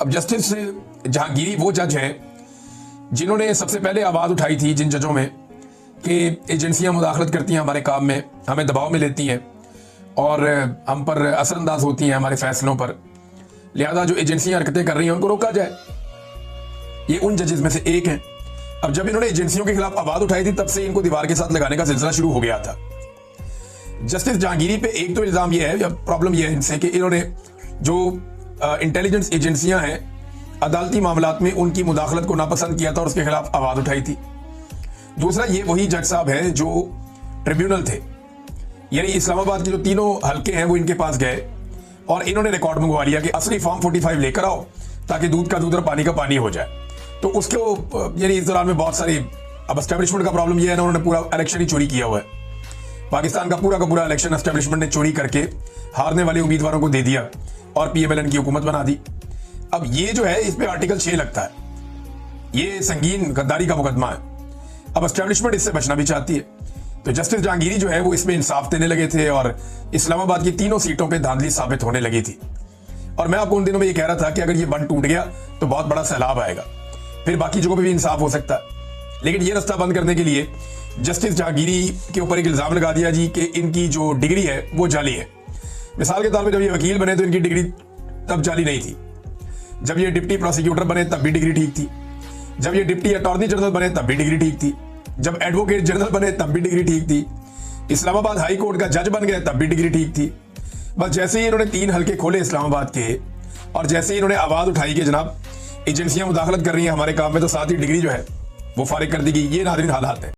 अब जस्टिस जहांगीरी वो जज हैं जिन्होंने सबसे पहले आवाज़ उठाई थी जिन जजों में कि एजेंसियां मुदाखलत करती हैं हमारे काम में, हमें दबाव में लेती हैं और हम पर असरअंदाज होती हैं हमारे फैसलों पर, लिहाजा जो एजेंसियां हरकतें कर रही हैं उनको रोका जाए। ये उन जजेस में से एक हैं। अब जब इन्होंने एजेंसियों के खिलाफ आवाज़ उठाई थी तब से इनको दीवार के साथ लगाने का सिलसिला शुरू हो गया था। जस्टिस जहांगीरी पे एक तो इल्ज़ाम यह है या प्रॉब्लम यह है इनसे कि इन्होंने जो इंटेलिजेंस एजेंसियां हैं अदालती मामलात में उनकी मुदाखलत को नापसंद किया था और उसके खिलाफ आवाज़ उठाई थी। दूसरा, ये वही जज साहब हैं जो ट्रिब्यूनल थे, यानी इस्लामाबाद के जो तीनों हल्के हैं वो इनके पास गए और इन्होंने रिकॉर्ड मंगवा लिया कि असली फॉर्म 45 लेकर आओ ताकि दूध का दूध और पानी का पानी हो जाए। तो उसको यानी इस दौरान में बहुत सारी, अब एस्टेब्लिशमेंट का प्रॉब्लम यह है ना, उन्होंने पूरा इलेक्शन ही चोरी किया हुआ है। पाकिस्तान का पूरा इलेक्शन एस्टेब्लिशमेंट ने चोरी करके हारने वाले उम्मीदवारों को दे दिया और PMLN की हुकूमत बना दी। अब ये जो है इस पे आर्टिकल 6 लगता है, ये संगीन गद्दारी का मुकदमा है। अब एस्टेब्लिशमेंट इससे बचना भी चाहती है। तो जस्टिस जहांगीरी जो है वो इसमें इंसाफ देने लगे थे और इस्लामाबाद की तीनों सीटों पे धांधली साबित होने लगी थी। और मैं आपको उन दिनों में ये कह रहा था कि अगर ये बंद टूट गया तो बहुत बड़ा सैलाब आएगा, फिर बाकी जगहों पे भी इंसाफ हो सकता है। लेकिन ये रास्ता बंद करने के लिए जस्टिस जहांगीरी के ऊपर एक इल्ज़ाम लगा दिया जी कि इनकी जो डिग्री है वो जाली है। मिसाल के तौर पर जब ये वकील बने तो इनकी डिग्री तब जाली नहीं थी, जब ये डिप्टी प्रोसिक्यूटर बने तब भी डिग्री ठीक थी, जब ये डिप्टी अटॉर्नी जनरल बने तब भी डिग्री ठीक थी, जब एडवोकेट जनरल बने तब भी डिग्री ठीक थी, इस्लामाबाद हाई कोर्ट का जज बन गए तब भी डिग्री ठीक थी। बस जैसे ही इन्होंने 3 हल्के खोले इस्लामाबाद के और जैसे ही इन्होंने आवाज़ उठाई कि जनाब एजेंसियां मुदाखलत कर रही हैं हमारे काम में, तो साथ ही डिग्री जो है वो फारिग कर दी गई। ये नाज़रीन हालात है।